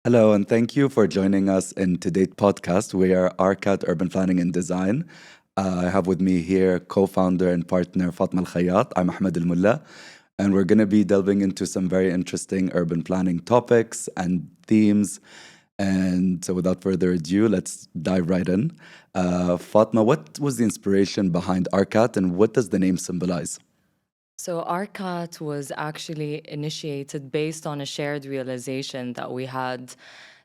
Hello, and thank you for joining us in today's podcast. We are ARKAT Urban Planning and Design. I have with me here co-founder and partner Fatma Khayat. I'm Ahmed Mulla, and we're going to be delving into some very interesting urban planning topics and themes. And so, without further ado, let's dive right in. Fatma, what was the inspiration behind ARKAT, and what does the name symbolize? So Arcat was actually initiated based on a shared realization that we had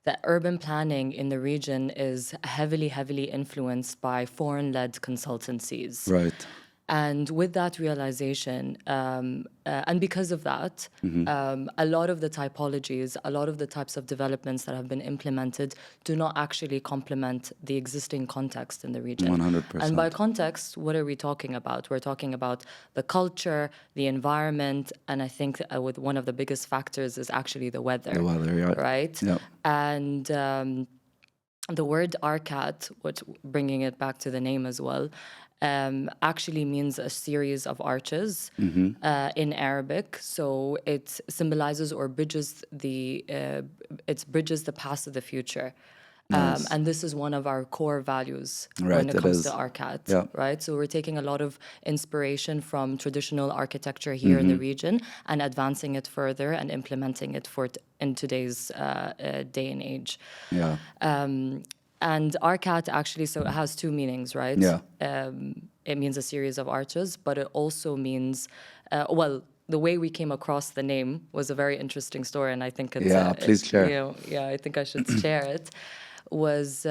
that urban planning in the region is heavily influenced by foreign-led consultancies. Right. And with that realization, and because of that, a lot of the typologies, a lot of the types of developments that have been implemented do not actually complement the existing context in the region. 100%. And by context, what are we talking about? We're talking about the culture, the environment, and I think with one of the biggest factors is actually the weather. The weather, yeah. Right? Yeah. And the word Arcat, which bringing it back to the name as well, actually means a series of arches in Arabic. So it symbolizes or bridges it bridges the past to the future. Nice. And this is one of our core values Right, when it it comes is. to Arcat, Yeah. right? So we're taking a lot of inspiration from traditional architecture here in the region and advancing it further and implementing it in today's day and age. Yeah. And Arcat actually, so it has two meanings, right? Yeah. It means a series of arches, but it also means, the way we came across the name was a very interesting story, and I think it's Yeah, please share. I think I should share it. Was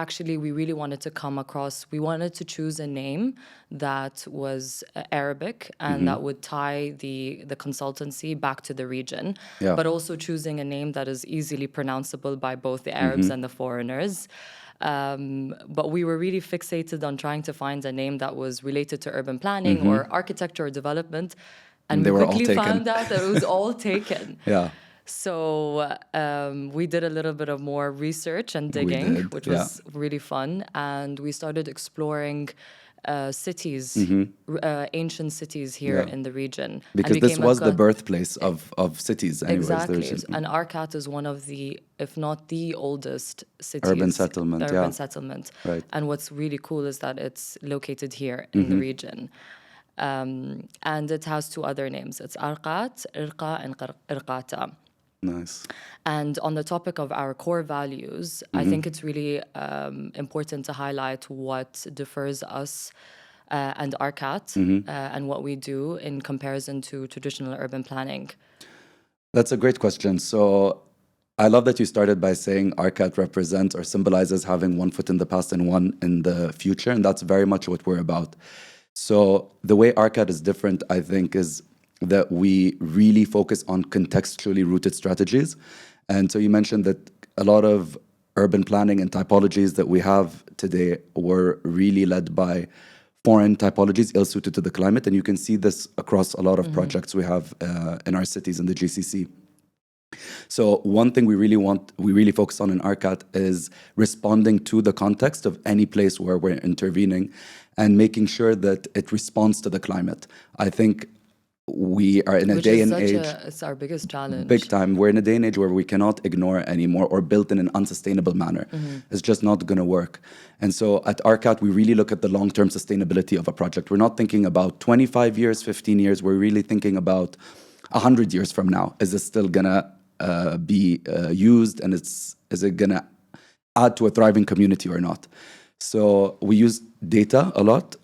actually we really wanted to come across. We wanted to choose a name that was Arabic and that would tie the consultancy back to the region, Yeah. but also choosing a name that is easily pronounceable by both the Arabs and the foreigners. But we were really fixated on trying to find a name that was related to urban planning or architecture or development. And They we were all quickly taken. found out that it was all taken. Yeah. So we did a little bit of more research and digging, did, which yeah. was really fun. And we started exploring cities, ancient cities here Yeah. in the region. Because and this became was the birthplace of cities, anyways. Exactly. There's And Arcat is one of the, if not the oldest cities. Urban settlement, yeah. Settlement. Right. And what's really cool is that it's located here in the region. And it has two other names. It's Arcat, Irqa, and Irqata. Nice. And on the topic of our core values, I think it's really important to highlight what differs us and Arcat and what we do in comparison to traditional urban planning. That's a great question. So I love that you started by saying ARKAT represents or symbolizes having one foot in the past and one in the future. And that's very much what we're about. So the way ARKAT is different, I think, is that we really focus on contextually rooted strategies. And so you mentioned that a lot of urban planning and typologies that we have today were really led by foreign typologies ill-suited to the climate. And you can see this across a lot of projects we have in our cities in the GCC. So one thing we really focus on in ARKAT is responding to the context of any place where we're intervening and making sure that it responds to the climate. I think we are in a Which day is and age. it's our biggest challenge. Big time. We're in a day and age where we cannot ignore anymore or build in an unsustainable manner. It's just not going to work. And so at ARKAT, we really look at the long-term sustainability of a project. We're not thinking about 25 years, 15 years. We're really thinking about 100 years from now. Is this still going to be used? And is it going to add to a thriving community or not? So we use data a lot.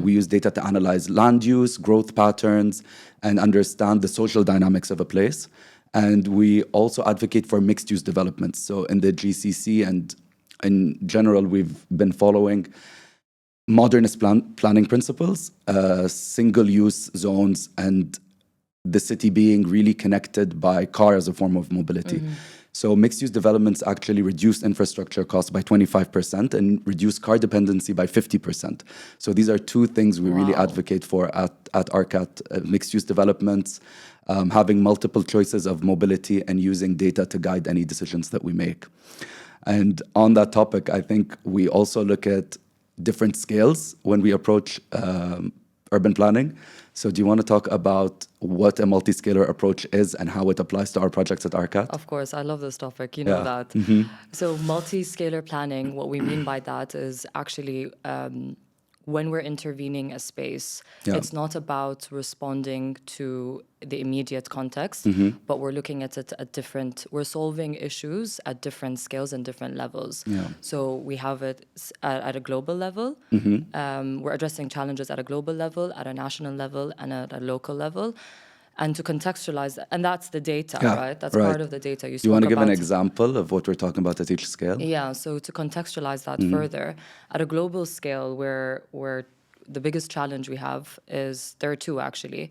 We use data to analyze land use, growth patterns, and understand the social dynamics of a place. And we also advocate for mixed-use developments. So in the GCC and in general, we've been following modernist planning principles, single-use zones, and the city being really connected by car as a form of mobility. So mixed-use developments actually reduce infrastructure costs by 25% and reduce car dependency by 50%. So these are two things we really advocate for at ARKAT, mixed-use developments, having multiple choices of mobility and using data to guide any decisions that we make. And on that topic, I think we also look at different scales when we approach urban planning. So do you want to talk about what a multiscalar approach is and how it applies to our projects at ARKAT? Of course, I love this topic. You know that. So multi-scalar planning, what we mean by that is actually when we're intervening a space, it's not about responding to the immediate context, but we're looking at it at we're solving issues at different scales and different levels. So we have it at a global level. We're addressing challenges at a global level, at a national level, and at a local level. And to contextualize that, and that's the data, right? That's part of the data. Do you want to give an example of what we're talking about at each scale? Yeah, so to contextualize that further, at a global scale, where the biggest challenge we have is, there are two actually,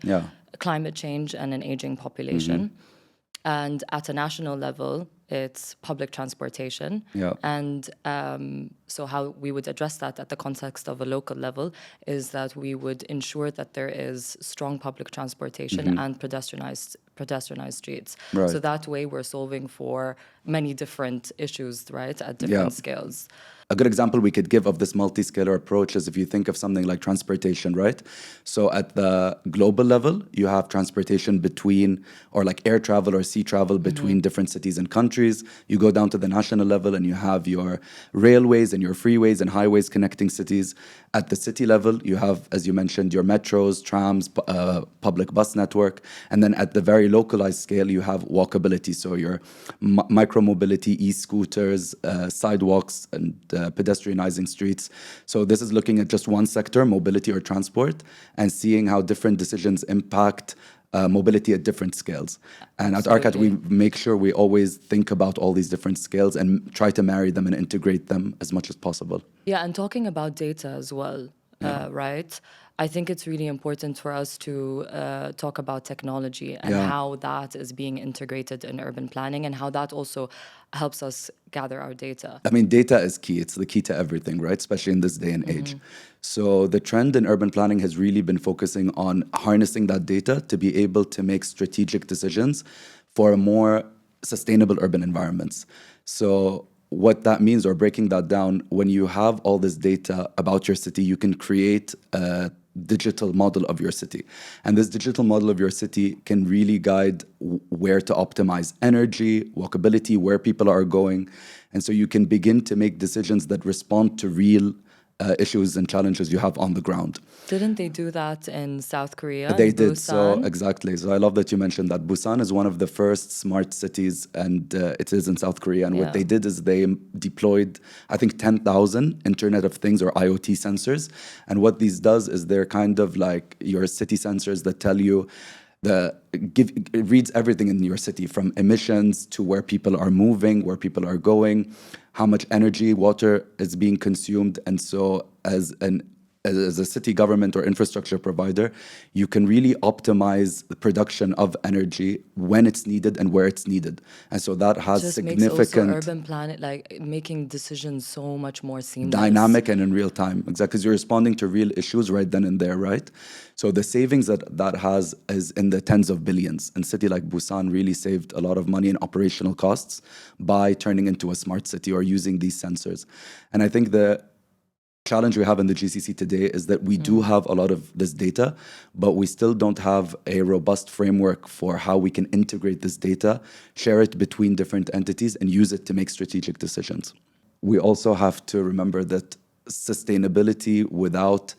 climate change and an aging population. And at a national level, it's public transportation. And so how we would address that at the context of a local level is that we would ensure that there is strong public transportation and pedestrianized streets. So that way we're solving for many different issues, right, at different scales. A good example we could give of this multi-scalar approach is if you think of something like transportation, right? So at the global level, you have transportation between, or like air travel or sea travel between different cities and countries. You go down to the national level and you have your railways and your freeways and highways connecting cities. At the city level, you have, as you mentioned, your metros, trams, public bus network. And then at the very localized scale, you have walkability. So your micro-mobility, e-scooters, sidewalks, and pedestrianizing streets. So this is looking at just one sector, mobility or transport, and seeing how different decisions impact mobility at different scales. And at ARKAT, we make sure we always think about all these different scales and try to marry them and integrate them as much as possible. Yeah, and talking about data as well, right? I think it's really important for us to talk about technology and how that is being integrated in urban planning and how that also helps us gather our data. I mean, data is key. It's the key to everything, right? Especially in this day and age. So the trend in urban planning has really been focusing on harnessing that data to be able to make strategic decisions for a more sustainable urban environments. So what that means, or breaking that down, when you have all this data about your city, you can create a digital model of your city. And this digital model of your city can really guide where to optimize energy, walkability, where people are going. And so you can begin to make decisions that respond to real issues and challenges you have on the ground. Didn't they do that in South Korea? They did, Busan? so exactly. So I love that you mentioned that. Busan is one of the first smart cities, and it is in South Korea. And what they did is they deployed, I think, 10,000 Internet of Things or IoT sensors. And what these does is they're kind of like your city sensors that tell you it reads everything in your city, from emissions to where people are moving, where people are going, how much energy, water is being consumed. And so as a city government or infrastructure provider, you can really optimize the production of energy when it's needed and where it's needed. And so that has just significant... makes also urban planning, like making decisions so much more seamless. Dynamic and in real time. Exactly, because you're responding to real issues right then and there, right? So the savings that has is in the tens of billions. And a city like Busan really saved a lot of money in operational costs by turning into a smart city or using these sensors. And I think the challenge we have in the GCC today is that we do have a lot of this data, but we still don't have a robust framework for how we can integrate this data, share it between different entities, and use it to make strategic decisions. We also have to remember that sustainability without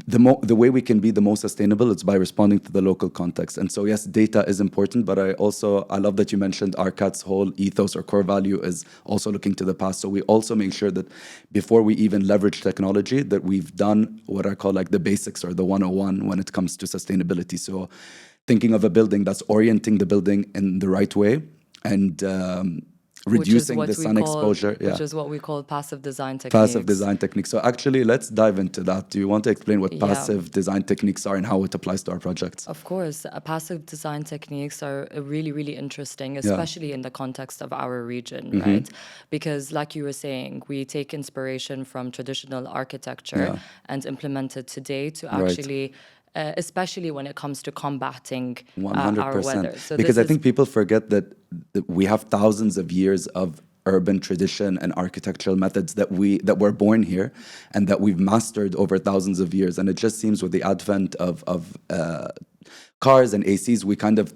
the way we can be the most sustainable is by responding to the local context. And so, yes, data is important, but I love that you mentioned ARKAT's whole ethos or core value is also looking to the past. So we also make sure that before we even leverage technology, that we've done what I call like the basics or the 101 when it comes to sustainability. So thinking of a building, that's orienting the building in the right way and reducing the sun exposure. Which is what we call passive design techniques. Passive design techniques. So actually, let's dive into that. Do you want to explain what passive design techniques are and how it applies to our projects? Of course. Passive design techniques are really, really interesting, especially in the context of our region, right? Because like you were saying, we take inspiration from traditional architecture and implement it today to actually... especially when it comes to combating 100%. our weather. So because I think people forget that we have thousands of years of urban tradition and architectural methods that were born here and that we've mastered over thousands of years. And it just seems with the advent of cars and ACs, we kind of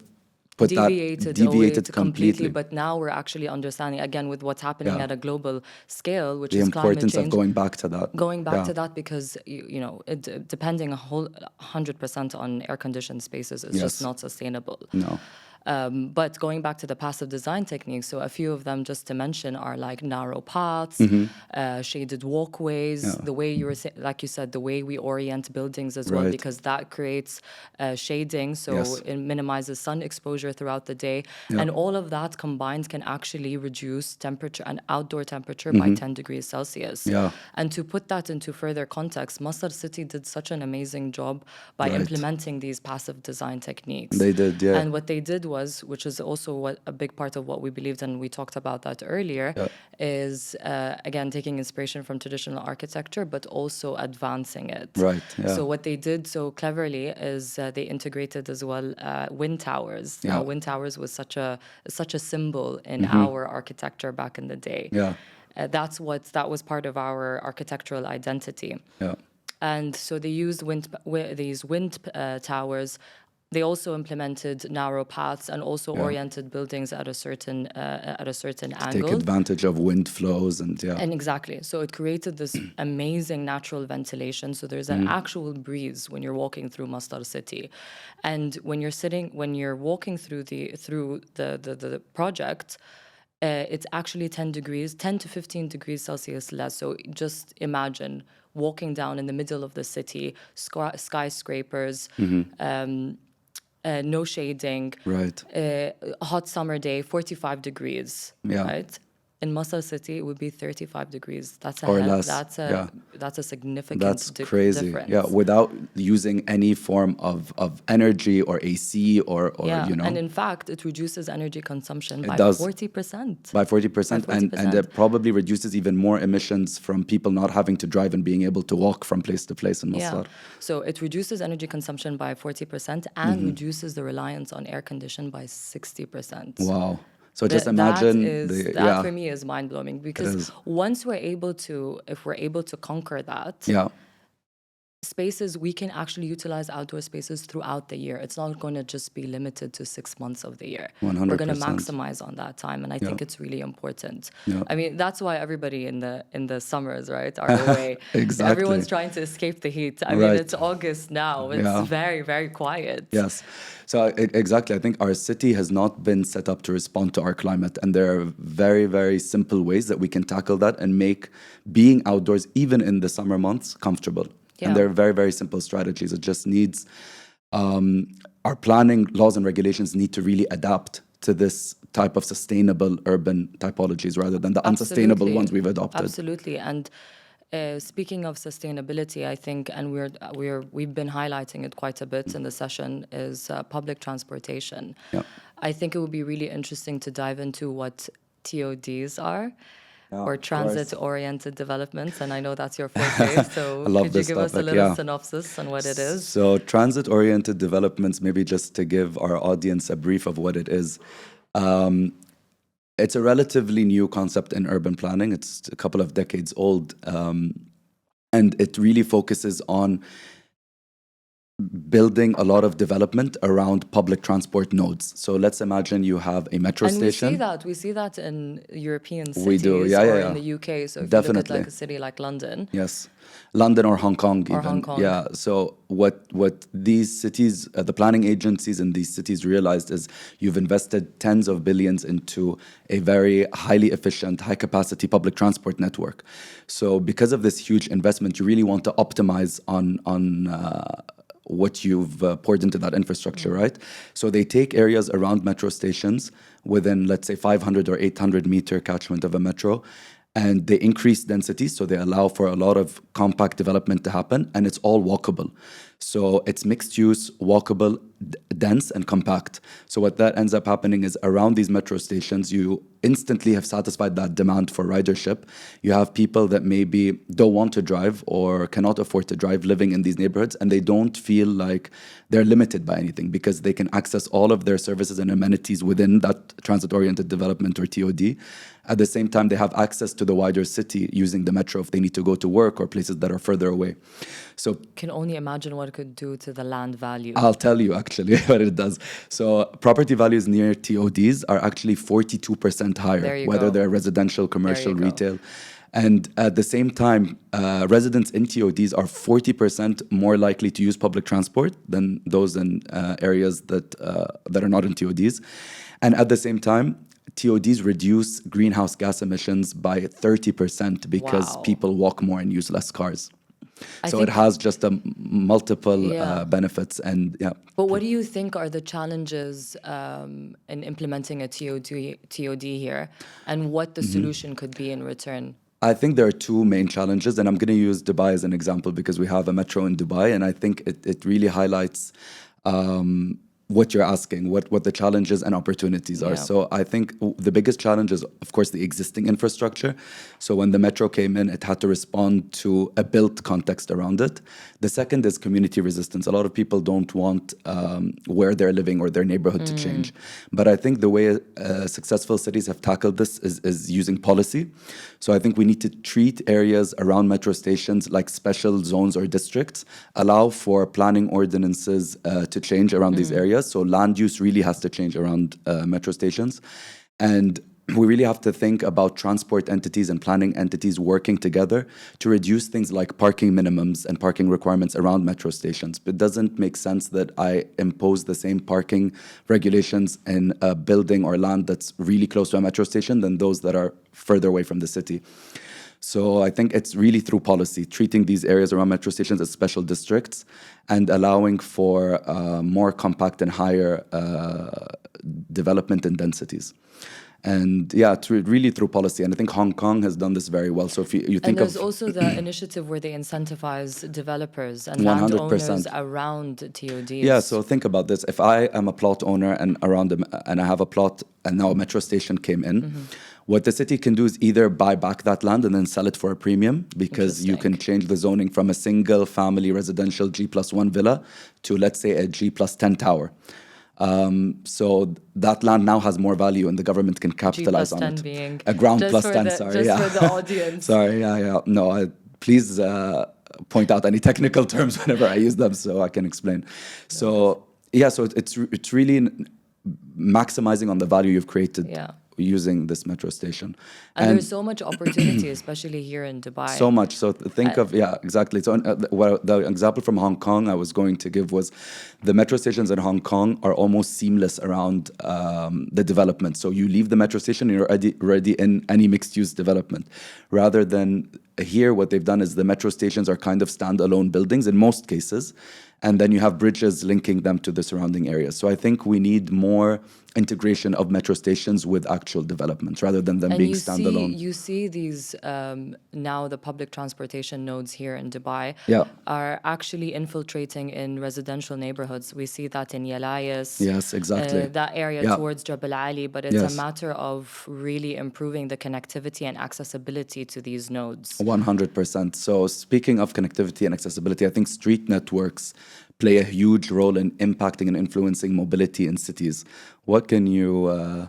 deviated completely. But now we're actually understanding, again, with what's happening at a global scale, which the is climate importance change. of going back to that. Going back to that, because depending 100% on air-conditioned spaces is just not sustainable. No. But going back to the passive design techniques, so a few of them just to mention are like narrow paths, shaded walkways, the way like you said, the way we orient buildings as well, because that creates shading, so it minimizes sun exposure throughout the day. And all of that combined can actually reduce temperature and outdoor temperature by 10 degrees Celsius. And to put that into further context, Masdar City did such an amazing job by implementing these passive design techniques. They did, yeah. And what they did was, which is also a big part of what we believed, and we talked about that earlier, is again taking inspiration from traditional architecture, but also advancing it. Right. Yeah. So what they did so cleverly is they integrated as well wind towers. Now, wind towers was such a symbol in our architecture back in the day. Yeah. That was part of our architectural identity. Yeah. And so they used these wind towers. They also implemented narrow paths and also oriented buildings at a certain angle. Take advantage of wind flows and And exactly. So it created this amazing natural ventilation. So there's an actual breeze when you're walking through Masdar City. And when you're walking through the project, it's actually 10 to 15 degrees Celsius less. So just imagine walking down in the middle of the city, skyscrapers, no shading, hot summer day, 45 degrees, right? In Masdar City, it would be 35 degrees. That's a significant crazy. difference. Yeah, without using any form of energy or AC or And in fact, it reduces energy consumption by 40%. By 40%. And it probably reduces even more emissions from people not having to drive and being able to walk from place to place in Masdar. So it reduces energy consumption by 40% and reduces the reliance on air condition by 60%. Wow. So just imagine that for me is mind-blowing, because once if we're able to conquer that, spaces, we can actually utilize outdoor spaces throughout the year. It's not going to just be limited to 6 months of the year. 100%. We're going to maximize on that time, and I think it's really important. I mean, that's why everybody in the summers, right, are away. Exactly. Everyone's trying to escape the heat. I mean, it's August now. It's very, very quiet. Yes. So exactly, I think our city has not been set up to respond to our climate, and there are very, very simple ways that we can tackle that and make being outdoors, even in the summer months, comfortable. And there are very, very simple strategies. It just needs, our planning laws and regulations need to really adapt to this type of sustainable urban typologies rather than the unsustainable ones we've adopted. Absolutely. And speaking of sustainability, I think, and we've been highlighting it quite a bit in the session, is public transportation. I think it would be really interesting to dive into what TODs are. Or transit-oriented developments, and I know that's your forte, so could you give us a little synopsis on what it is? So transit-oriented developments, maybe just to give our audience a brief of what it is. It's a relatively new concept in urban planning. It's a couple of decades old, and it really focuses on building a lot of development around public transport nodes. So let's imagine you have a metro station. We see that in European cities. We do, in the UK. So if you look at like a city like London. Yes, London or Hong Kong even. Hong Kong. Yeah, so what these cities, the planning agencies in these cities realized is you've invested tens of billions into a very highly efficient, high capacity public transport network. So because of this huge investment, you really want to optimize on what you've poured into that infrastructure, right? So they take areas around metro stations within, let's say, 500 or 800 meter catchment of a metro, and they increase density, so they allow for a lot of compact development to happen, and it's all walkable. So it's mixed use, walkable, dense, and compact. So what that ends up happening is around these metro stations, instantly have satisfied that demand for ridership. You have people that maybe don't want to drive or cannot afford to drive living in these neighborhoods, and they don't feel like they're limited by anything because they can access all of their services and amenities within that transit-oriented development or TOD. At the same time, they have access to the wider city using the metro if they need to go to work or places that are further away. So Can only imagine what it could do to the land value. I'll tell you actually what it does. So property values near TODs are actually 42% higher, There you whether go. they're residential, commercial, go. retail. And at the same time, residents in TODs are 40% more likely to use public transport than those in areas that are not in TODs. And at the same time, TODs reduce greenhouse gas emissions by 30% because Wow. people walk more and use less cars. I So think- it has just a multiple Yeah. benefits, and yeah. But what do you think are the challenges in implementing a TOD here, and what the solution could be in return? I think there are two main challenges, and I'm going to use Dubai as an example because we have a metro in Dubai, and I think it really highlights what you're asking, what the challenges and opportunities are. Yeah. So I think the biggest challenge is, of course, the existing infrastructure. So when the metro came in, it had to respond to a built context around it. The second is community resistance. A lot of people don't want where they're living or their neighborhood to change. But I think the way successful cities have tackled this is using policy. So I think we need to treat areas around metro stations like special zones or districts, allow for planning ordinances to change around these areas. So land use really has to change around metro stations. And we really have to think about transport entities and planning entities working together to reduce things like parking minimums and parking requirements around metro stations. But it doesn't make sense that I impose the same parking regulations in a building or land that's really close to a metro station than those that are further away from the city. So I think it's really through policy, treating these areas around metro stations as special districts and allowing for more compact and higher development and densities. And yeah, really through policy. And I think Hong Kong has done this very well. So if you think And there's of also the initiative where they incentivize developers and 100%. landowners around TODs. Yeah, so think about this. If I am a plot owner and and I have a plot and now a metro station came in, what the city can do is either buy back that land and then sell it for a premium because you can change the zoning from a single family residential G+1 villa to, let's say, a G+10 tower. So that land now has more value and the government can capitalize on it. Being a ground just plus for 10, the, sorry. just Yeah. for the audience. Sorry, yeah. No, please point out any technical terms whenever I use them so I can explain. So, yeah, so it's really maximizing on the value you've created using this metro station. And there's so much opportunity, especially here in Dubai. So much. So think of, yeah, exactly. So the example from Hong Kong I was going to give was the metro stations in Hong Kong are almost seamless around the development. So you leave the metro station and you're already in any mixed-use development. Rather than here, what they've done is the metro stations are kind of standalone buildings in most cases. And then you have bridges linking them to the surrounding areas. So I think we need more integration of metro stations with actual developments rather than them being standalone. You see these now the public transportation nodes here in Dubai are actually infiltrating in residential neighborhoods. We see that in Yalayas. Yes, exactly. That area towards Jabal Ali, but it's a matter of really improving the connectivity and accessibility to these nodes. 100%. So speaking of connectivity and accessibility, I think street networks play a huge role in impacting and influencing mobility in cities. What can you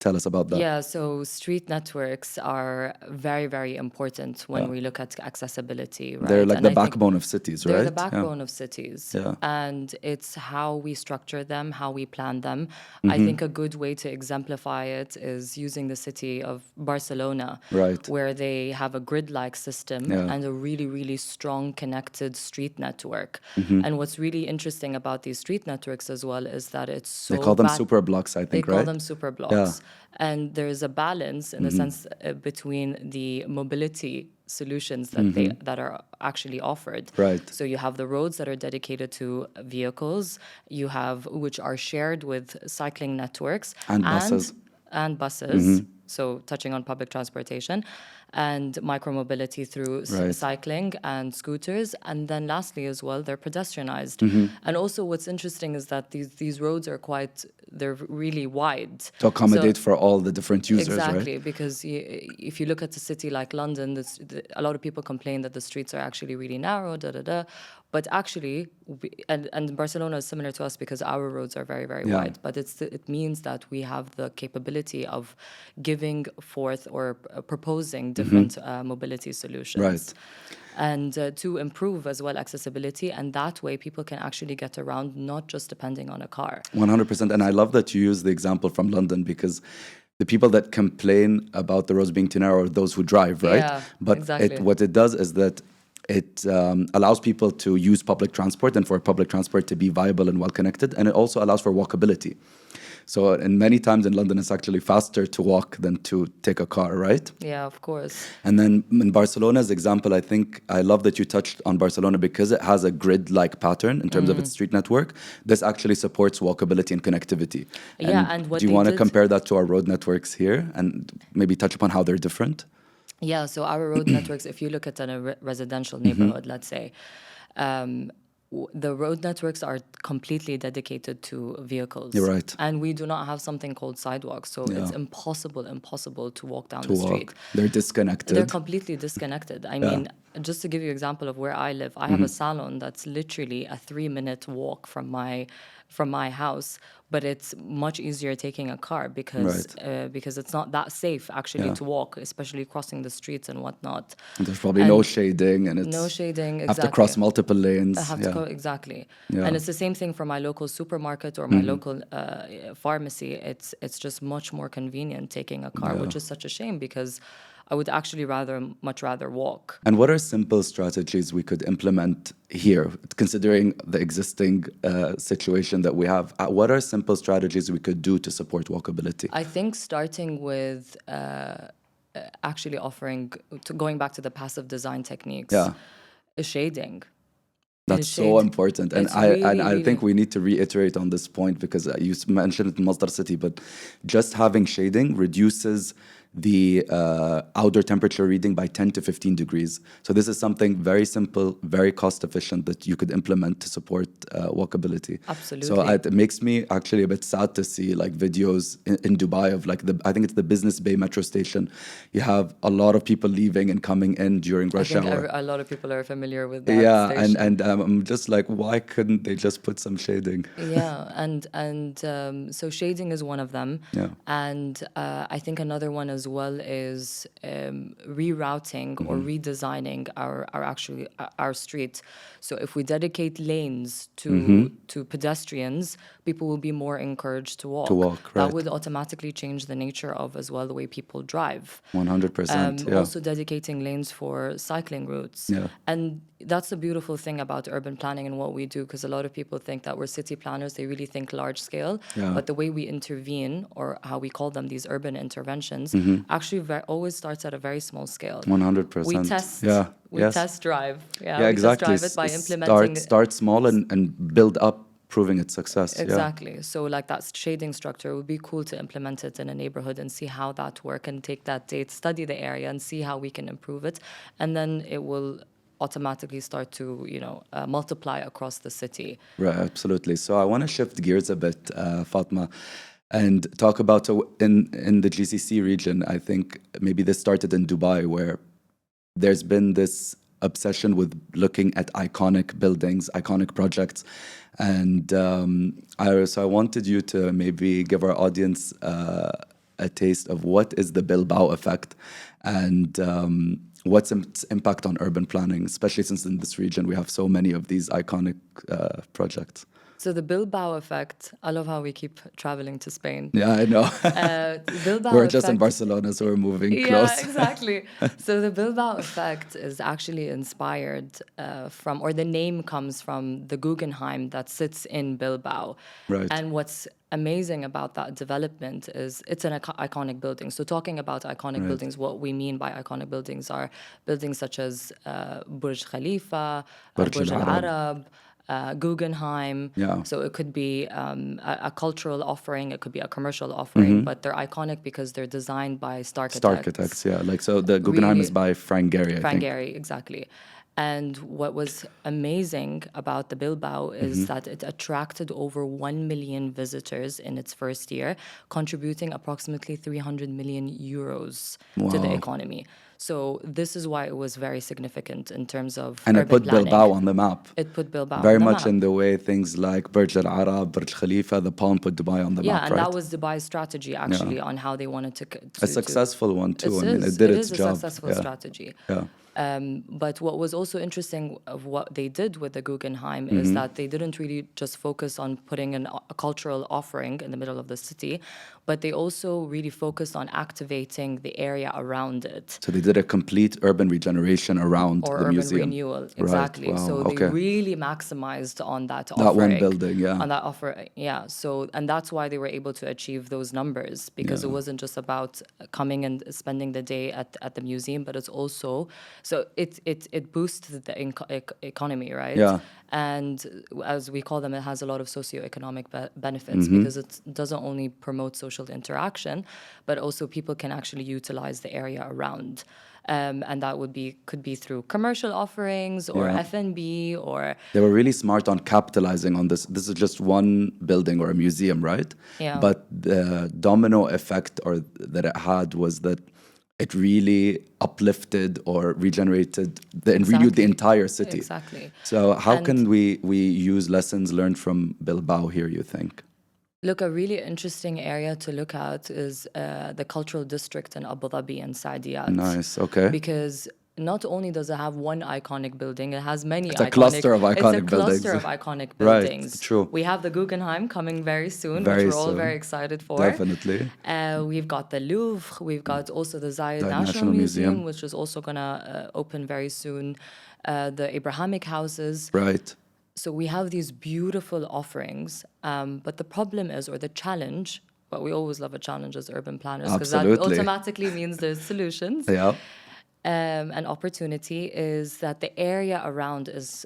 tell us about that? Yeah, so street networks are very, very important when we look at accessibility, right? They're like And the backbone of cities, right? They're the backbone of cities. Yeah. And it's how we structure them, how we plan them. I think a good way to exemplify it is using the city of Barcelona, where they have a grid-like system and a really, really strong connected street network. And what's really interesting about these street networks as well is that it's so... They call them super blocks, I think, right? They call them super blocks. Yeah. And there's a balance in the sense between the mobility solutions that that are actually offered. Right. So you have the roads that are dedicated to vehicles, you have which are shared with cycling networks and buses. So touching on public transportation. and micromobility through Right. cycling and scooters. And then lastly as well, they're pedestrianized. And also what's interesting is that these roads are they're really wide. To accommodate So- for all the different users, Exactly, right? because if you look at a city like London, a lot of people complain that the streets are actually really narrow, But actually, and Barcelona is similar to us because our roads are very, very Yeah. wide. But it means that we have the capability of giving forth or proposing different mobility solutions. Right. And to improve as well accessibility. And that way, people can actually get around, not just depending on a car. 100%. And I love that you use the example from London because the people that complain about the roads being too narrow are those who drive, right? Yeah, But exactly. what it does is that it allows people to use public transport and for public transport to be viable and well connected. And it also allows for walkability. So, and many times in London, it's actually faster to walk than to take a car, right? Yeah, of course. And then in Barcelona's example, I think I love that you touched on Barcelona because it has a grid-like pattern in terms of its street network. This actually supports walkability and connectivity. Yeah, and what do you they want to did- compare that to our road networks here and maybe touch upon how they're different? Yeah, so our road networks, if you look at a residential neighborhood, let's say, the road networks are completely dedicated to vehicles. You're right. And we do not have something called sidewalks. So Yeah. it's impossible to walk down To the walk. street. They're disconnected. They're completely disconnected. I mean, just to give you an example of where I live, I have a salon that's literally a 3-minute walk from my house, but it's much easier taking a car because it's not that safe actually Yeah. to walk, especially crossing the streets and whatnot. And there's probably no shading, and it's No shading, have to exactly. cross multiple lanes. I have to go exactly, Yeah. and it's the same thing for my local supermarket or my local pharmacy. It's just much more convenient taking a car, which is such a shame because I would actually much rather walk. And what are simple strategies we could implement here, considering the existing situation that we have? What are simple strategies we could do to support walkability? I think starting with actually going back to the passive design techniques, is shading. That's so important. And It's really, I think we need to reiterate on this point because you mentioned it in Masdar City, but just having shading reduces the outdoor temperature reading by 10 to 15 degrees. So this is something very simple, very cost efficient that you could implement to support walkability. Absolutely. So it makes me actually a bit sad to see like videos in Dubai of like I think it's the Business Bay metro station. You have a lot of people leaving and coming in during rush I think hour. A lot of people are familiar with that station. And I'm just like, why couldn't they just put some shading? Yeah, and so shading is one of them. Yeah. And I think another one as well is rerouting or redesigning our street. So if we dedicate lanes to pedestrians, people will be more encouraged to walk. Right. That would automatically change the nature of as well the way people drive. 100%. Yeah. Also dedicating lanes for cycling routes. Yeah. And that's the beautiful thing about urban planning and what we do, because a lot of people think that we're city planners, they really think large scale. Yeah. But the way we intervene, or how we call them, these urban interventions, actually always starts at a very small scale. 100%. We test. Yeah. We test drive. Yeah, Yeah, we exactly. test drive it by implementing. Start small and build up, proving its success. Exactly. So like that shading structure, it would be cool to implement it in a neighborhood and see how that works and take that date, study the area and see how we can improve it. And then it will automatically start to, multiply across the city. Right, absolutely. So I want to shift gears a bit, Fatma, and talk about in the GCC region. I think maybe this started in Dubai, where there's been this obsession with looking at iconic buildings, iconic projects. And so I wanted you to maybe give our audience a taste of what is the Bilbao effect and what's its impact on urban planning, especially since in this region we have so many of these iconic projects. So the Bilbao effect, I love how we keep traveling to Spain. Yeah, I know. Bilbao We're just in effect- Barcelona, so we're moving close. Yeah, exactly. So the Bilbao effect is actually inspired from, or the name comes from the Guggenheim that sits in Bilbao. Right. And what's amazing about that development is it's an iconic building. So talking about iconic buildings, what we mean by iconic buildings are buildings such as Burj Khalifa, Burj Al Arab, Guggenheim. Yeah. So it could be a cultural offering, it could be a commercial offering, but they're iconic because they're designed by Starchitects, yeah. Like, so the Guggenheim is by Frank Gehry, I Frank think. Gehry, exactly. And what was amazing about the Bilbao is that it attracted over 1 million visitors in its first year, contributing approximately 300 million euros to the Wow. economy. So this is why it was very significant in terms of And it urban put planning. Bilbao on the map. It put Bilbao Very on the much map. in the way things like Burj Al Arab, Burj Khalifa, the Palm put Dubai on the Yeah, map, and right? that was Dubai's strategy actually on how they wanted to A successful one too. I mean, it it did its is a job. successful Yeah. strategy. Yeah. But what was also interesting of what they did with the Guggenheim is that they didn't really just focus on putting a cultural offering in the middle of the city, but they also really focused on activating the area around it. So they did a complete urban regeneration around Or the urban museum. renewal, Right. exactly. Wow. So they Okay. really maximized on that offering. That one building, yeah. On that offer, yeah. So, and that's why they were able to achieve those numbers because it wasn't just about coming and spending the day at the museum, but it's also, so it boosted the economy, right? Yeah. And as we call them, it has a lot of socioeconomic benefits because it doesn't only promote social interaction, but also people can actually utilize the area around. And that could be through commercial offerings or Yeah. F&B or They were really smart on capitalizing on this. This is just one building or a museum, right? Yeah. But the domino effect that it had was that it really uplifted or regenerated and renewed the Exactly. entire city. Exactly. So how And- can we use lessons learned from Bilbao here, you think? Look, a really interesting area to look at is the cultural district in Abu Dhabi and Saadiyat. Nice, okay. Because not only does it have one iconic building, it has many It's a cluster of iconic It's a cluster buildings. of iconic Right, buildings. true. We have the Guggenheim coming very soon, Very which we're all soon. very excited for. Definitely. We've got the Louvre. We've got also the Zayed Zayed National National Museum, Museum. which is also going to open very soon. The Abrahamic houses. Right. So we have these beautiful offerings, but the problem is, or the challenge, but we always love a challenge as urban planners because that Absolutely. automatically means there's solutions. Yeah. An opportunity is that the area around is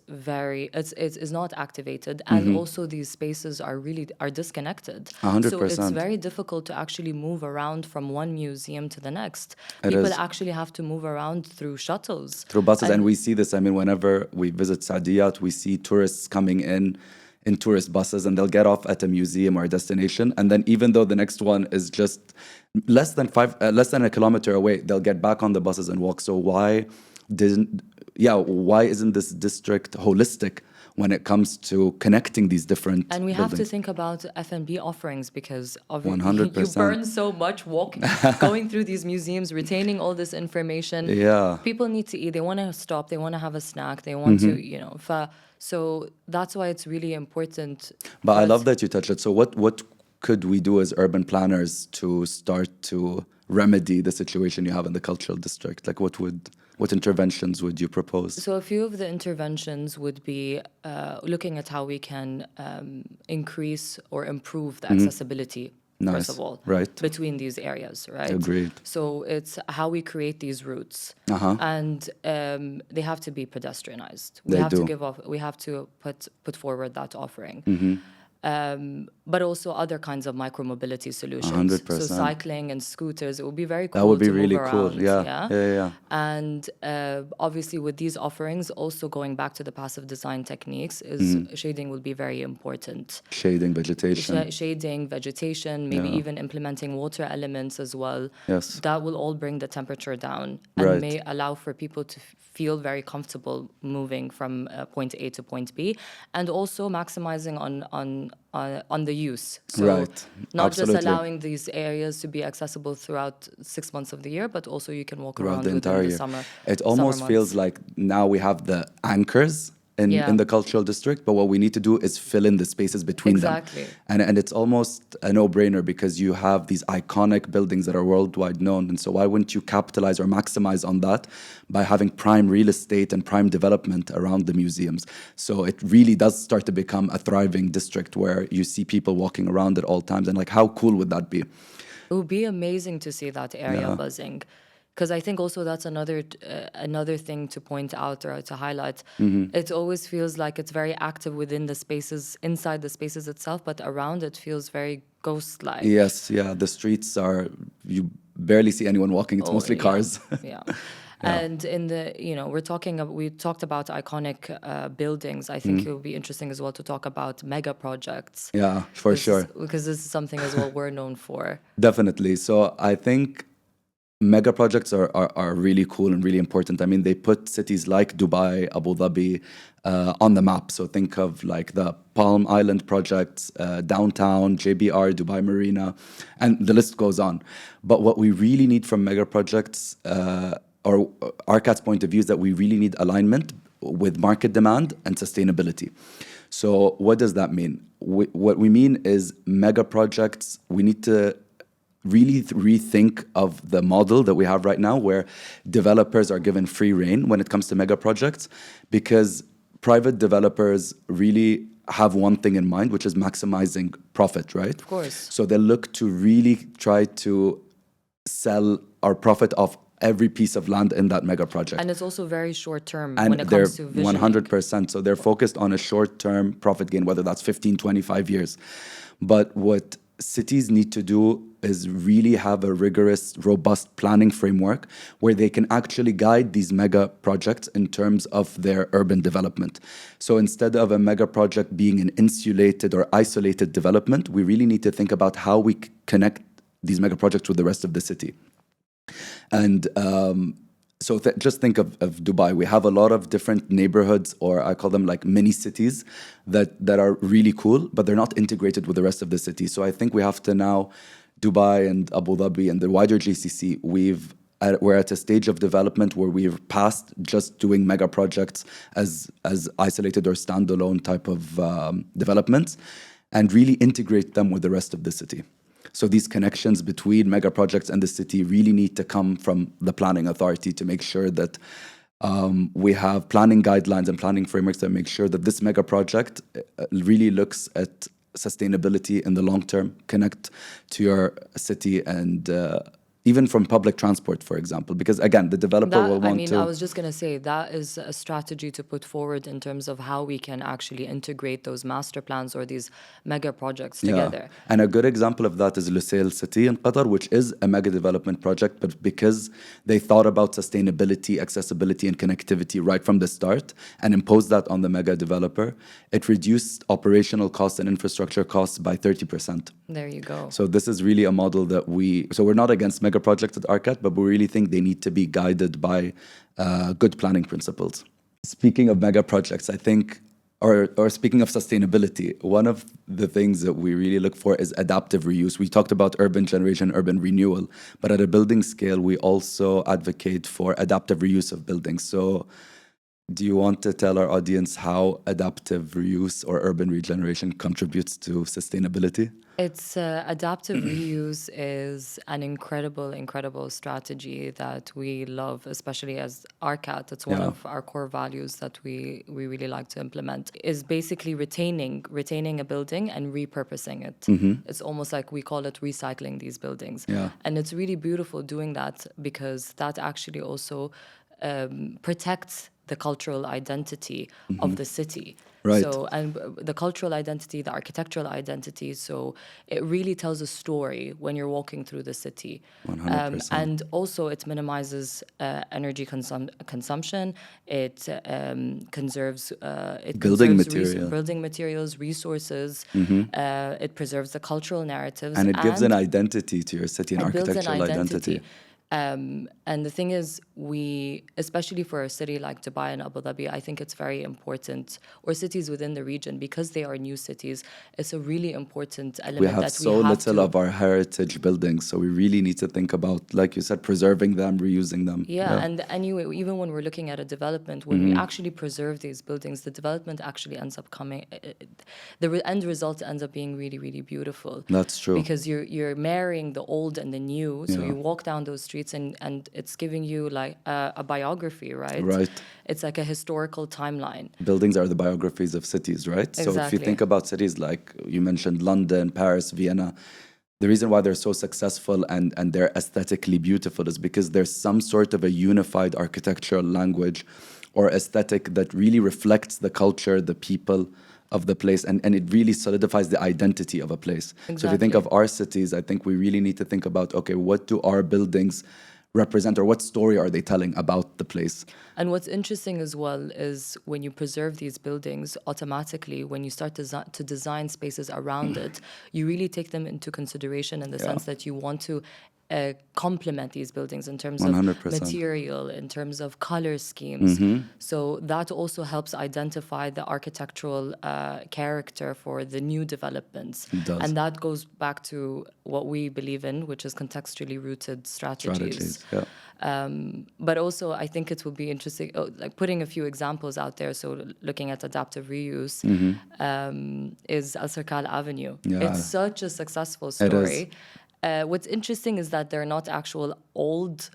is not activated, and also these spaces are disconnected. 100%. So it's very difficult to actually move around from one museum to the next. It People is. actually have to move around through shuttles. Through buses, and we see this. I mean, whenever we visit Saadiyat, we see tourists coming in tourist buses, and they'll get off at a museum or a destination, and then even though the next one is just less than a kilometer away, they'll get back on the buses and walk. So why isn't this district holistic when it comes to connecting these different And we buildings? have to think about F&B offerings because obviously 100%. you burn so much going through these museums, retaining all this information. Yeah. People need to eat. They want to stop. They want to have a snack. They want to, so that's why it's really important. But I for love us- that you touched it. So what could we do as urban planners to start to remedy the situation you have in the cultural district? Like what interventions would you propose? So a few of the interventions would be looking at how we can increase or improve the accessibility, Nice. first of all, Right. between these areas, right? Agreed. So it's how we create these routes, and they have to be pedestrianized. They do. We have to put forward that offering. But also other kinds of micromobility solutions. 100%. So cycling and scooters, it would be very cool. That would be to move really cool. around, Yeah. And obviously, with these offerings, also going back to the passive design techniques, is shading will be very important. Shading, vegetation. Shading, vegetation, maybe even implementing water elements as well. Yes. That will all bring the temperature down and Right. may allow for people to feel very comfortable moving from point A to point B, and also maximizing on the use. So Right. not Absolutely. just allowing these areas to be accessible throughout 6 months of the year, but also you can walk Throughout around the within entire the year. summer. It almost summer feels months. like now we have the anchors in the cultural district, but what we need to do is fill in the spaces between Exactly. them. And it's almost a no-brainer because you have these iconic buildings that are worldwide known. And so why wouldn't you capitalize or maximize on that by having prime real estate and prime development around the museums? So it really does start to become a thriving district where you see people walking around at all times. And like, how cool would that be? It would be amazing to see that area buzzing. because I think also that's another thing to point out or to highlight. It always feels like it's very active within the spaces, inside the spaces itself, but around it feels very ghost-like. Yes, yeah, the streets are, you barely see anyone walking. It's mostly cars. Yeah. And in the, we talked about iconic buildings. I think it would be interesting as well to talk about mega projects. Yeah, for sure. Because this is something as well we're known for. Definitely. So I think mega projects are really cool and really important. I mean, they put cities like Dubai, Abu Dhabi on the map. So think of like the Palm Island projects, downtown, JBR, Dubai Marina, and the list goes on. But what we really need from mega projects, or ARKAT's point of view, is that we really need alignment with market demand and sustainability. So what does that mean? What we mean is mega projects, we need to really rethink of the model that we have right now, where developers are given free rein when it comes to mega projects, because private developers really have one thing in mind, which is maximizing profit, right? Of course. So they look to really try to sell our profit off every piece of land in that mega project. And it's also very short term And when it comes to visioning. 100%. So they're focused on a short term profit gain, whether that's 15, 25 years. But what cities need to do is really have a rigorous, robust planning framework where they can actually guide these mega projects in terms of their urban development. So instead of a mega project being an insulated or isolated development, we really need to think about how we connect these mega projects with the rest of the city. And so just think of Dubai. We have a lot of different neighborhoods, or I call them like mini cities, that are really cool, but they're not integrated with the rest of the city. So I think we have to now, Dubai and Abu Dhabi and the wider GCC, we're at a stage of development where we've passed just doing mega projects as isolated or standalone type of developments, and really integrate them with the rest of the city. So these connections between mega projects and the city really need to come from the planning authority to make sure that we have planning guidelines and planning frameworks that make sure that this mega project really looks at sustainability in the long term, connect to your city, and even from public transport, for example, because again, the developer will want to. I was just going to say that is a strategy to put forward in terms of how we can actually integrate those master plans or these mega projects together. Yeah. And a good example of that is Lusail City in Qatar, which is a mega development project, but because they thought about sustainability, accessibility, and connectivity right from the start and imposed that on the mega developer, it reduced operational costs and infrastructure costs by 30%. There you go. So this is really a model that so we're not against mega projects at ARKAT, but we really think they need to be guided by good planning principles. Speaking of mega projects, I think, or speaking of sustainability, one of the things that we really look for is adaptive reuse. We talked about urban generation, urban renewal, but at a building scale, we also advocate for adaptive reuse of buildings. So do you want to tell our audience how adaptive reuse or urban regeneration contributes to sustainability? It's adaptive reuse is an incredible strategy that we love, especially as ARKAT. It's one of our core values that we really like to implement. Is basically retaining a building and repurposing it. It's almost like we call it recycling these buildings. And it's really beautiful doing that, because that actually also protects the cultural identity of the city. Right. So, and the cultural identity, the architectural identity. So it really tells a story when you're walking through the city. 100%. And also it minimizes energy consumption. It conserves building materials, resources. It preserves the cultural narratives. And it gives an identity to your city, an architectural identity. And the thing is, especially for a city like Dubai and Abu Dhabi, I think it's very important, or cities within the region, because they are new cities, it's a really important element. We have so little of our heritage buildings, so we really need to think about, like you said, preserving them, reusing them. Yeah, and anyway, even when we're looking at a development, when we actually preserve these buildings, the development actually ends up the end result ends up being really, really beautiful. That's true. Because you're marrying the old and the new, so you walk down those streets and it's giving you like a biography, right? Right. It's like a historical timeline. Buildings are the biographies of cities, right? Exactly. So if you think about cities like you mentioned, London, Paris, Vienna, the reason why they're so successful and they're aesthetically beautiful is because there's some sort of a unified architectural language or aesthetic that really reflects the culture, the people of the place, and it really solidifies the identity of a place. Exactly. So if you think of our cities, I think we really need to think about, okay, what do our buildings represent, or what story are they telling about the place? And what's interesting as well is when you preserve these buildings, automatically, when you start to design spaces around it, you really take them into consideration in the sense that you want to complement these buildings in terms 100%. of material, in terms of color schemes. So that also helps identify the architectural character for the new developments. It does. And that goes back to what we believe in, which is contextually rooted strategies. But also, I think it will be interesting, like putting a few examples out there. So looking at adaptive reuse is Al Sarkal Avenue. It's such a successful story. What's interesting is that they're not actual old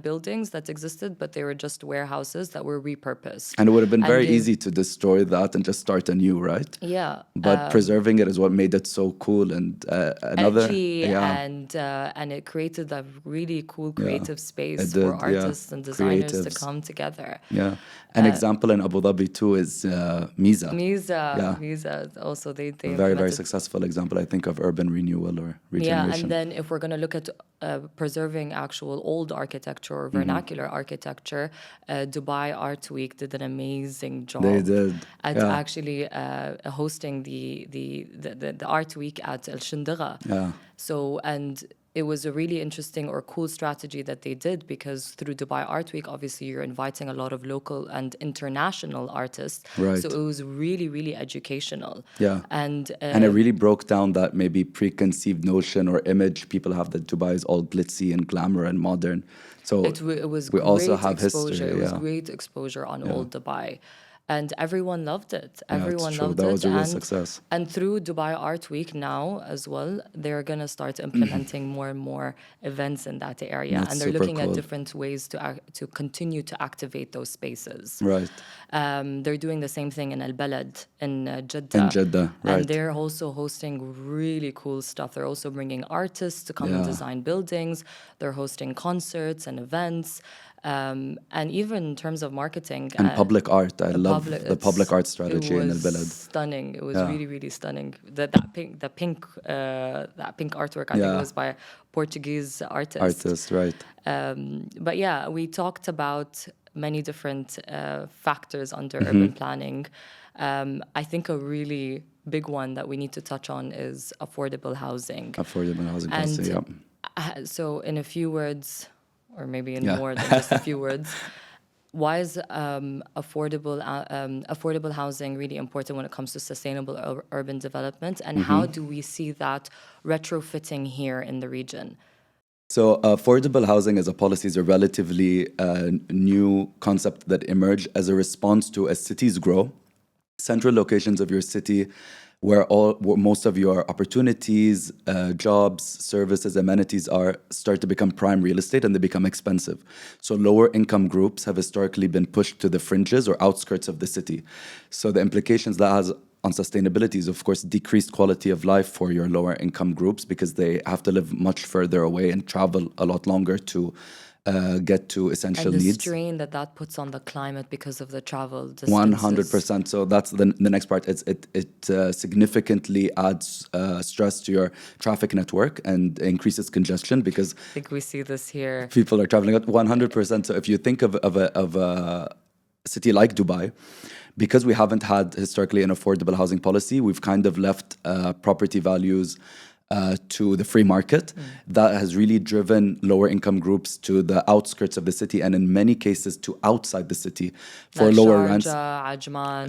buildings that existed, but they were just warehouses that were repurposed. And it would have been very easy to destroy that and just start anew, right? Yeah. But preserving it is what made it so cool and edgy, and it created a really cool creative space for artists and designers to come together. Yeah. An example in Abu Dhabi too is Miza. Miza. Also, they very, very successful example, I think, of urban renewal or regeneration. Yeah, and then if we're going to look at preserving actual old architecture or vernacular architecture, Dubai Art Week did an amazing job. They did. At actually hosting the Art Week at El Shindaga. Yeah. So, and it was a really interesting or cool strategy that they did, because through Dubai Art Week, obviously you're inviting a lot of local and international artists. Right. So it was really, really educational. Yeah. And it really broke down that maybe preconceived notion or image people have that Dubai is all glitzy and glamour and modern. So it was we great also have exposure. history. It was great exposure on old Dubai. And everyone loved it. Everyone loved that it. Was a real success. And through Dubai Art Week now as well, they're going to start implementing more and more events in that area. That's and they're looking cool. at different ways to continue to activate those spaces. Right. They're doing the same thing in Al Balad, in Jeddah. In Jeddah, right. And they're also hosting really cool stuff. They're also bringing artists to come and design buildings. They're hosting concerts and events. And even in terms of marketing and public art, I love the public art strategy in Al Balad. Stunning. It was really, really stunning. That pink artwork, I think it was by a Portuguese artist. Right. But yeah, we talked about many different factors under urban planning. I think a really big one that we need to touch on is affordable housing. Affordable housing policy, So in a few words, or maybe in more than just a few words, why is affordable housing really important when it comes to sustainable urban development? And how do we see that retrofitting here in the region? So affordable housing as a policy is a relatively new concept that emerged as a response to, as cities grow, central locations of your city where most of your opportunities, jobs, services, amenities start to become prime real estate, and they become expensive. So lower income groups have historically been pushed to the fringes or outskirts of the city. So the implications that has on sustainability is, of course, decreased quality of life for your lower income groups, because they have to live much further away and travel a lot longer to get to essential needs. And the strain that puts on the climate because of the travel distances. 100%. So that's the next part. It significantly adds stress to your traffic network and increases congestion, because I think we see this here. People are traveling at 100%. So if you think of a city like Dubai, because we haven't had historically an affordable housing policy, we've kind of left property values to the free market. That has really driven lower income groups to the outskirts of the city, and in many cases to outside the city for like lower Sharjah, rents. Ajman.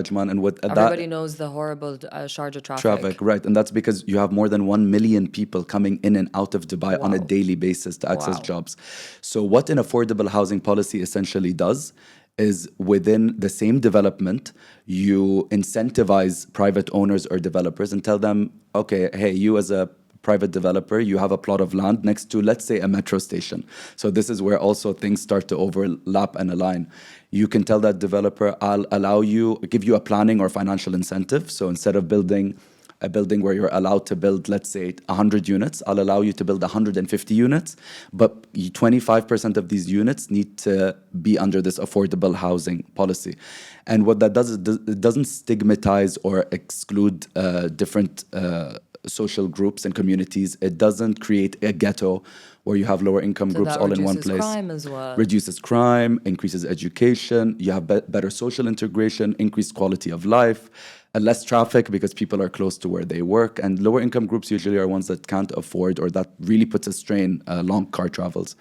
Ajman, and what everybody knows the horrible Sharjah traffic. Right, and that's because you have more than 1 million people coming in and out of Dubai on a daily basis to access jobs. So what an affordable housing policy essentially does is, within the same development, you incentivize private owners or developers and tell them, okay, hey, you as a private developer, you have a plot of land next to, let's say, a metro station. So this is where also things start to overlap and align. You can tell that developer, I'll give you a planning or financial incentive. So instead of building a building where you're allowed to build, let's say, 100 units. I'll allow you to build 150 units, but 25% of these units need to be under this affordable housing policy. And what that does is it doesn't stigmatize or exclude different social groups and communities. It doesn't create a ghetto where you have lower income So groups that all in one reduces place. crime as well. Reduces crime, increases education, you have better social integration, increased quality of life, and less traffic because people are close to where they work. And lower income groups usually are ones that can't afford or that really puts a strain long car travels.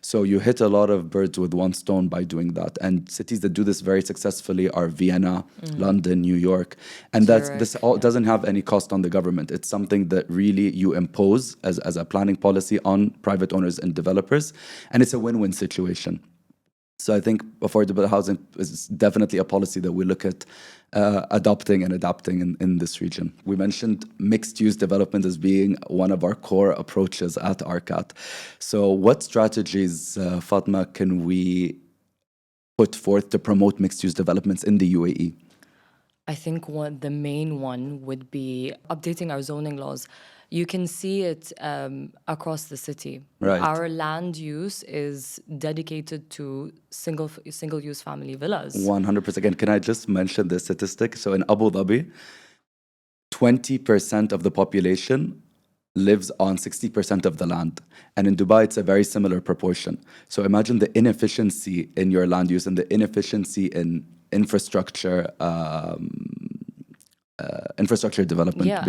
So you hit a lot of birds with one stone by doing that. And cities that do this very successfully are Vienna, London, New York. And this all doesn't have any cost on the government. It's something that really you impose as a planning policy on private owners and developers. And it's a win-win situation. So I think affordable housing is definitely a policy that we look at adopting and adapting in this region. We mentioned mixed-use development as being one of our core approaches at ARKAT. So what strategies, Fatma, can we put forth to promote mixed-use developments in the UAE? I think the main one would be updating our zoning laws. You can see it across the city. Right. Our land use is dedicated to single-use family villas. 100%. Again, can I just mention this statistic? So in Abu Dhabi, 20% of the population lives on 60% of the land. And in Dubai, it's a very similar proportion. So imagine the inefficiency in your land use and the inefficiency in infrastructure development. Yeah,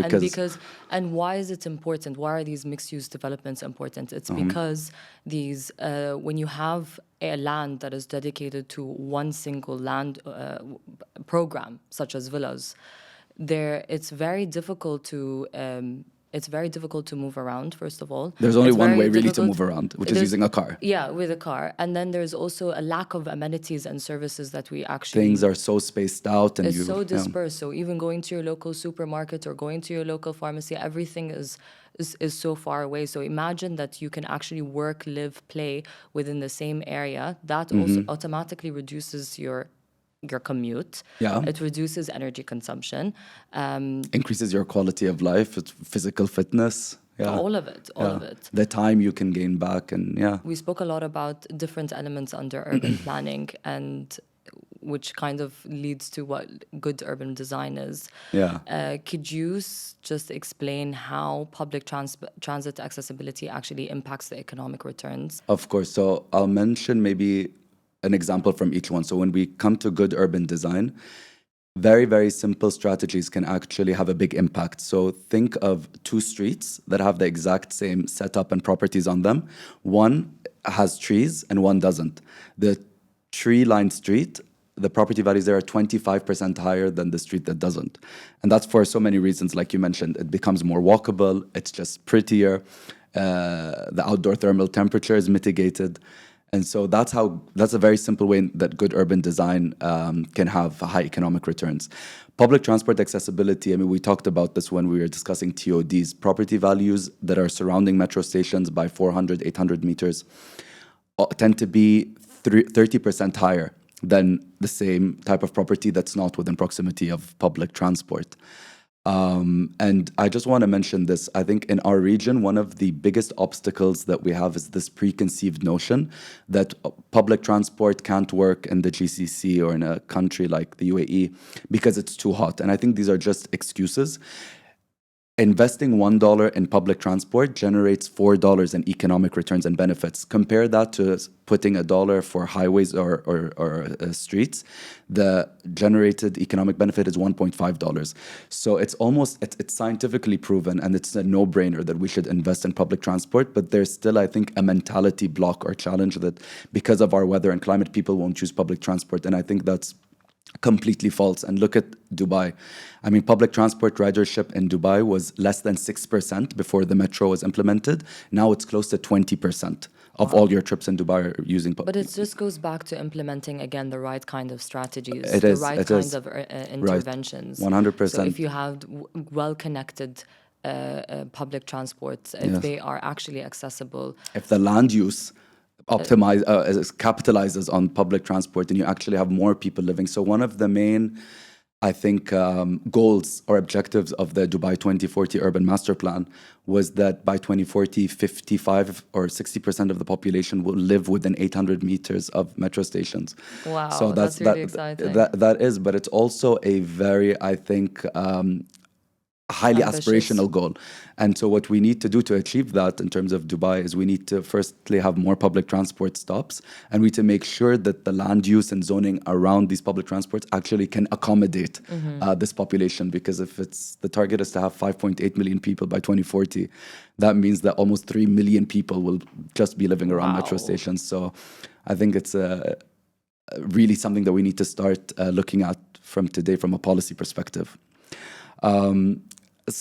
and why is it important? Why are these mixed-use developments important? It's because these when you have a land that is dedicated to one single land program, such as villas, it's very difficult to move around, first of all. There's only one way really to move around, which is using a car. Yeah, with a car. And then there's also a lack of amenities and services that we actually... Things are so spaced out. And it's so dispersed. So even going to your local supermarket or going to your local pharmacy, everything is so far away. So imagine that you can actually work, live, play within the same area. That also automatically reduces your commute. Yeah. It reduces energy consumption. Increases your quality of life, physical fitness. Yeah. All of it. The time you can gain back. And we spoke a lot about different elements under urban planning, and which kind of leads to what good urban design is. Yeah. Could you just explain how public transit accessibility actually impacts the economic returns? Of course. So I'll mention maybe an example from each one. So when we come to good urban design, very, very simple strategies can actually have a big impact. So think of two streets that have the exact same setup and properties on them. One has trees and one doesn't. The tree-lined street, the property values there are 25% higher than the street that doesn't. And that's for so many reasons, like you mentioned. It becomes more walkable, it's just prettier, the outdoor thermal temperature is mitigated. And so that's a very simple way that good urban design can have high economic returns. Public transport accessibility, I mean, we talked about this when we were discussing TODs. Property values that are surrounding metro stations by 400, 800 meters tend to be 30% higher than the same type of property that's not within proximity of public transport. And I just want to mention this. I think in our region, one of the biggest obstacles that we have is this preconceived notion that public transport can't work in the GCC or in a country like the UAE because it's too hot. And I think these are just excuses. Investing $1 in public transport generates $4 in economic returns and benefits. Compare that to putting $1 for highways or streets. The generated economic benefit is $1.5. So it's scientifically proven, and it's a no-brainer that we should invest in public transport. But there's still, I think, a mentality block or challenge that because of our weather and climate, people won't choose public transport. And I think that's completely false. And look at Dubai. I mean, public transport ridership in Dubai was less than 6% before the metro was implemented. Now it's close to 20% of all your trips in Dubai are using public. But it just goes back to implementing, again, the right kind of strategies, right kind of interventions. Right. 100%. So if you have well-connected public transports, if they are actually accessible. If the land use capitalizes on public transport, and you actually have more people living. So one of the main I think, goals or objectives of the Dubai 2040 Urban Master Plan was that by 2040, 55 or 60% of the population will live within 800 meters of metro stations. Wow, So that's really exciting. that is, but it's also a very, I think, highly Ambitious. aspirational goal. And so what we need to do to achieve that in terms of Dubai is we need to firstly have more public transport stops, and we need to make sure that the land use and zoning around these public transports actually can accommodate this population. Because if it's the target is to have 5.8 million people by 2040, that means that almost 3 million people will just be living around metro Wow. stations. So I think it's really something that we need to start looking at from today from a policy perspective.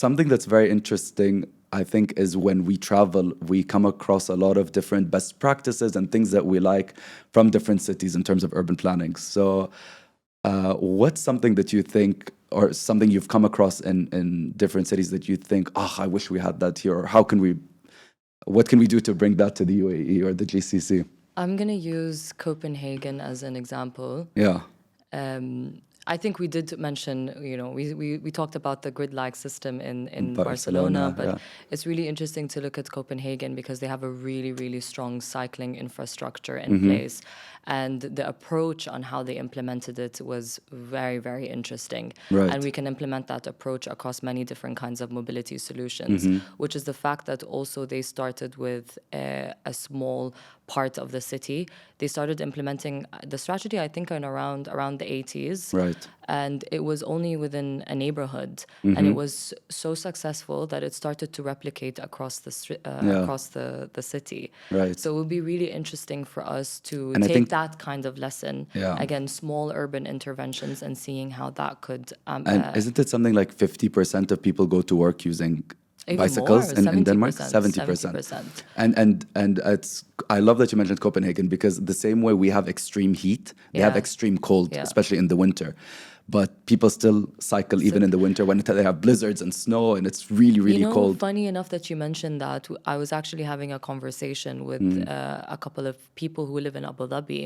Something that's very interesting, I think, is when we travel, we come across a lot of different best practices and things that we like from different cities in terms of urban planning. So what's something that you think, or something you've come across in different cities that you think, oh, I wish we had that here, or what can we do to bring that to the UAE or the GCC? I'm going to use Copenhagen as an example. Yeah. I think we did mention, we talked about the grid-like system in Barcelona, Barcelona, but yeah. it's really interesting to look at Copenhagen because they have a really, really strong cycling infrastructure in place. And the approach on how they implemented it was very, very interesting. Right. And we can implement that approach across many different kinds of mobility solutions, which is the fact that also they started with a small part of the city. They started implementing the strategy, I think, in around the 80s. Right. And it was only within a neighborhood. And it was so successful that it started to replicate across across the city. Right. So it would be really interesting for us to And I take think- that kind of lesson. Yeah. Again, small urban interventions and seeing how that could... And isn't it something like 50% of people go to work using Even bicycles more, in Denmark? 70%. 70%. And it's, I love that you mentioned Copenhagen, because the same way we have extreme heat, they have Yeah. extreme cold, Yeah. especially in the winter. But people still cycle even in the winter when they have blizzards and snow and it's really, really cold. Funny enough that you mentioned that, I was actually having a conversation with a couple of people who live in Abu Dhabi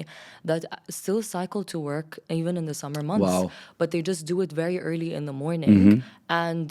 that still cycle to work even in the summer months. Wow. But they just do it very early in the morning. And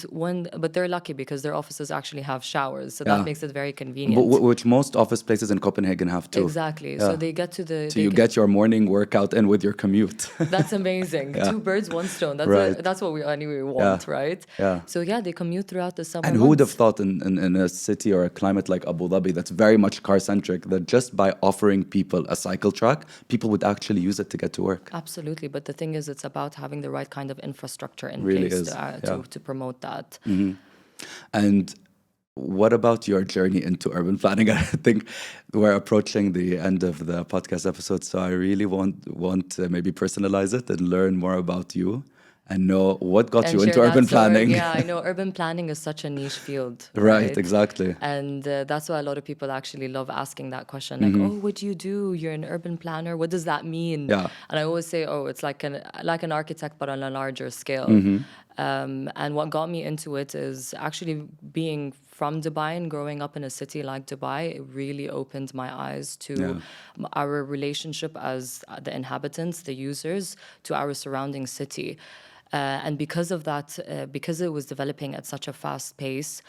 but they're lucky because their offices actually have showers. So that makes it very convenient. Which most office places in Copenhagen have too. Exactly. Yeah. So they get to the... So you get your morning workout in with your commute. That's amazing. Two birds, one stone. That's Right. that's what we anyway want, right? Yeah. So yeah, they commute throughout the summer And who would have months. thought in a city or a climate like Abu Dhabi that's very much car-centric, that just by offering people a cycle track, people would actually use it to get to work? Absolutely. But the thing is, it's about having the right kind of infrastructure in Really place is, to promote that. And what about your journey into urban planning? I think we're approaching the end of the podcast episode, so I really want to maybe personalize it and learn more about you and know what got you And into share that urban story. planning. Yeah, I know urban planning is such a niche field. Right, exactly. And that's why a lot of people actually love asking that question. Like, oh, what do you do? You're an urban planner. What does that mean? Yeah. And I always say, oh, it's like an architect, but on a larger scale. And what got me into it is actually being from Dubai and growing up in a city like Dubai. It really opened my eyes to our relationship as the inhabitants, the users, to our surrounding city. And because of that, because it was developing at such a fast pace,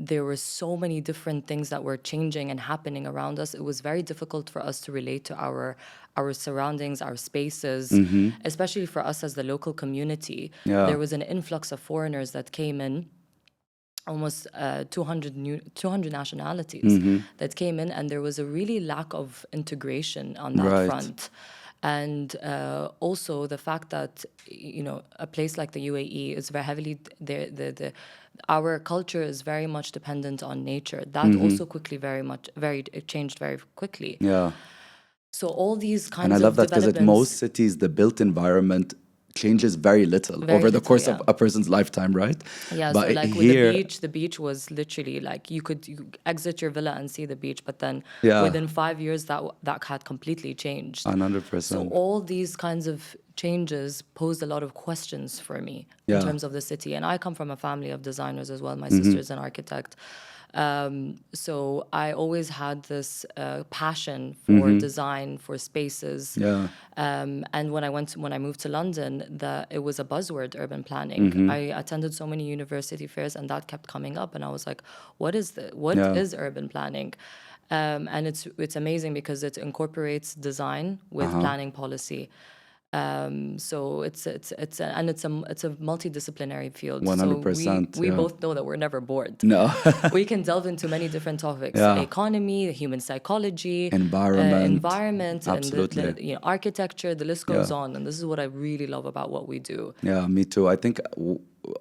there were so many different things that were changing and happening around us. It was very difficult for us to relate to our surroundings, our spaces, especially for us as the local community. Yeah. There was an influx of foreigners that came in. Almost 200 nationalities that came in, and there was a really lack of integration on that front. And also the fact that a place like the UAE is very heavily our culture is very much dependent on nature. That also it changed very quickly. Yeah. So all these kinds And I of love that because at developments- most cities, the built environment changes very little Very over the little, course yeah. of a person's lifetime, right? Yeah, But so like here, with the beach was literally like you exit your villa and see the beach, but then Yeah. within 5 years that had completely changed. 100%. So all these kinds of changes posed a lot of questions for me Yeah. in terms of the city. And I come from a family of designers as well. My sister's an architect. So I always had this passion for design, for spaces. Yeah. And when I moved to London, it was a buzzword, urban planning. I attended so many university fairs, and that kept coming up. And I was like, "What is what Yeah. is urban planning?" And it's amazing because it incorporates design with planning policy. So it's a multidisciplinary field. So 100%. we Yeah. both know that we're never bored. No. We can delve into many different topics: Yeah. economy, human psychology, Environment. and Absolutely. architecture. The list goes Yeah. on, and this is what I really love about what we do. Yeah, me too. I think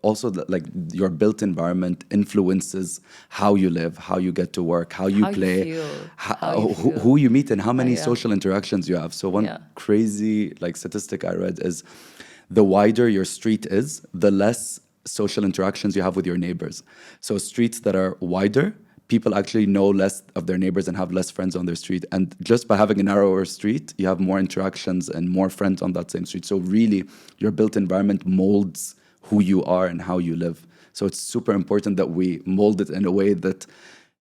also like your built environment influences how you live, how you get to work, how you How you play, feel, how you feel. who you meet, and how many yeah. social interactions you have. So one Yeah. crazy like statistic I read is the wider your street is, the less social interactions you have with your neighbors. So streets that are wider, people actually know less of their neighbors and have less friends on their street. And just by having a narrower street, you have more interactions and more friends on that same street. So really, your built environment molds who you are and how you live. So it's super important that we mold it in a way that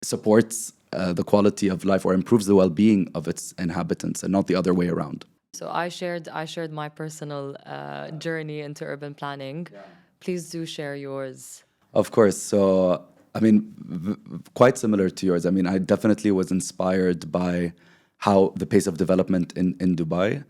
supports the quality of life or improves the well-being of its inhabitants and not the other way around. So I shared my personal journey into urban planning. Please do share yours. Of course. So, I mean, quite similar to yours. I mean, I definitely was inspired by how the pace of development in Dubai.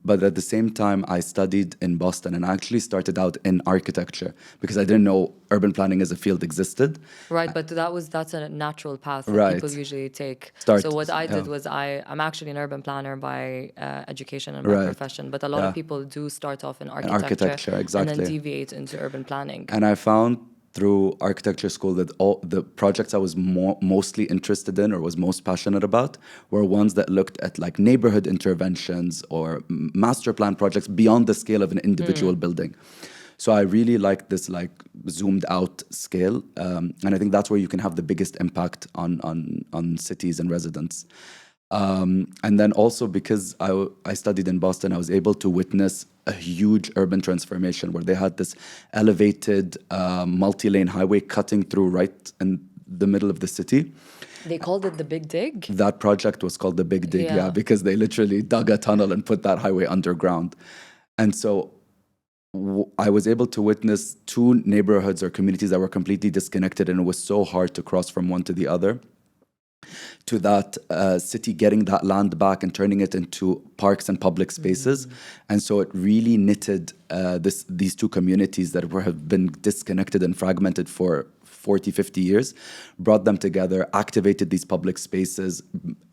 But at the same time, I studied in Boston and I actually started out in architecture because I didn't know urban planning as a field existed. Right, but that's a natural path that Right. people usually take. Start, So what I did yeah. was I'm actually an urban planner by education and by Right. profession, but a lot Yeah. of people do start off in architecture, and exactly. then deviate into urban planning. And I found through architecture school that all the projects I was mostly interested in or was most passionate about were ones that looked at like neighborhood interventions or master plan projects beyond the scale of an individual building. So I really like this like zoomed out scale, and I think that's where you can have the biggest impact on cities and residents. And then also because I studied in Boston, I was able to witness a huge urban transformation where they had this elevated multi-lane highway cutting through right in the middle of the city. They called it the Big Dig? That project was called the Big Dig, Yeah. yeah, because they literally dug a tunnel and put that highway underground. And so I was able to witness two neighborhoods or communities that were completely disconnected, and it was so hard to cross from one to the other, to that city getting that land back and turning it into parks and public spaces. And so it really knitted these two communities that have been disconnected and fragmented for 40, 50 years, brought them together, activated these public spaces.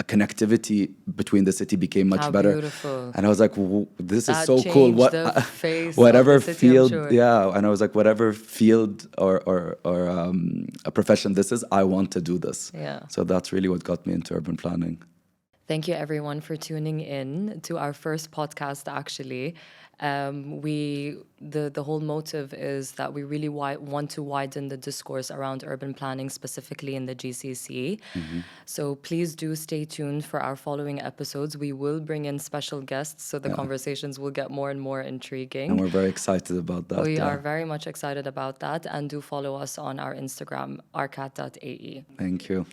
Connectivity between the city became much How better. beautiful. And I was like, this is That so cool. changed the face Whatever of the city, I'm field, sure. yeah. And I was like, whatever field or a profession this is, I want to do this. Yeah. So that's really what got me into urban planning. Thank you, everyone, for tuning in to our first podcast. Actually, the whole motive is that we really want to widen the discourse around urban planning, specifically in the GCC. So please do stay tuned for our following episodes. We will bring in special guests, so the conversations will get more and more intriguing. And we're very excited about that. We yeah. are very much excited about that, and do follow us on our Instagram, arkat.ae. Thank you.